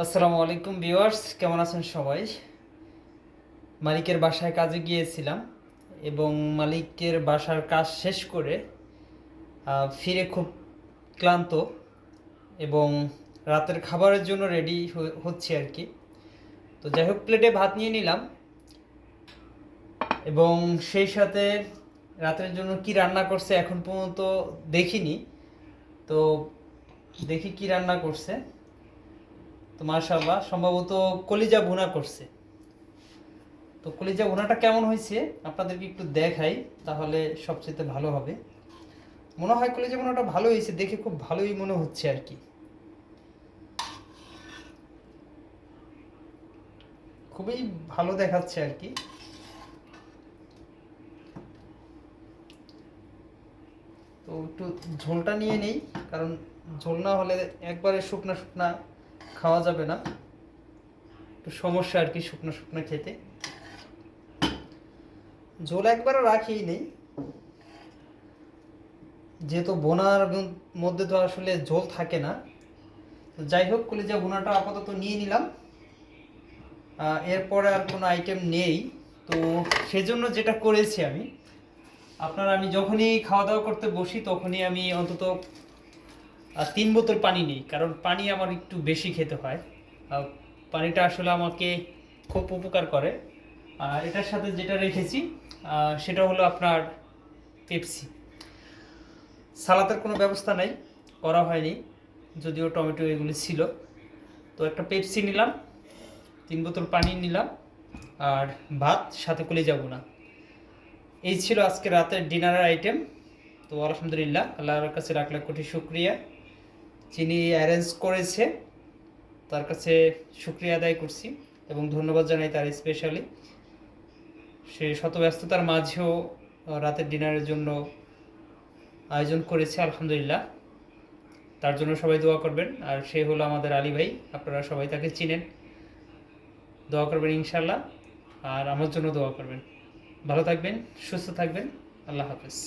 আসসালামু আলাইকুম ভিউয়ার্স, কেমন আছেন সবাই? মালিকের বাসায় কাজে গিয়েছিলাম এবং মালিকের বাসার কাজ শেষ করে ফিরে খুব ক্লান্ত এবং রাতের খাবারের জন্য রেডি হচ্ছে আর কি। তো যাই হোক, প্লেটে ভাত নিয়ে নিলাম এবং সেই সাথে রাতের জন্য কি রান্না করছে এখন পর্যন্ত দেখিনি। তো দেখি কি রান্না করছে। তো মাশাআল্লাহ, সম্ভবত কলিজা ভুনা করছে। তো কলিজা ভুনাটা কেমন হয়েছে আপনাদেরকে একটু দেখাই, তাহলে সবচেয়ে ভালো হবে। মনে হয় কলিজা ভুনাটা ভালো হয়েছে, দেখে খুব ভালোই মনে হচ্ছে আর কি। খুবই ভালো দেখাচ্ছে আর কি। তো একটু ঝোলটা নিয়ে নেই, কারণ ঝোল না হলে একবারে শুকনা শুকনা খাওয়া যাবে না, একটু সমস্যা আর কি শুকনো শুকনো খেতে। ঝোল একবারে রাখিই নেই, যেহেতু বোনার মধ্যে তো আসলে ঝোল থাকে না। তো যাই হোক, কলিজা ভুনাটা আপাতত নিয়ে নিলাম। এরপরে আর কোনো আইটেম নেই। তো সেজন্য যেটা করেছি আমি যখনই খাওয়া দাওয়া করতে বসি তখনই আমি অন্তত 3 বোতল পানি নিই, কারণ পানি আমার একটু বেশি খেতে হয়। পানিটা আসলে আমাকে খুব উপকার করে। আর এটার সাথে যেটা রেখেছি সেটা হলো আপনার পেপসি। সালাদের কোনো ব্যবস্থা নাই, করা হয়নি, যদিও টমেটো এগুলি ছিল। তো একটা পেপসি নিলাম, 3 বোতল পানি নিলাম, আর ভাত, সাথে কলিজা ভুনা। এই ছিল আজকে রাতের ডিনারের আইটেম। তো আলহামদুলিল্লাহ, আল্লাহর কাছে লাখ লাখ কোটি শুক্রিয়া। যিনি অ্যারেঞ্জ করেছে তার কাছে শুক্রিয়া আদায় করছি এবং ধন্যবাদ জানাই তার স্পেশালি। সে শত ব্যস্ততার মাঝেও রাতের ডিনারের জন্য আয়োজন করেছে, আলহামদুলিল্লাহ। তার জন্য সবাই দোয়া করবেন। আর সে হলো আমাদের আলী ভাই, আপনারা সবাই তাকে চিনেন। দোয়া করবেন ইনশাল্লাহ, আর আমার জন্য দোয়া করবেন। ভালো থাকবেন, সুস্থ থাকবেন। আল্লাহ হাফেজ।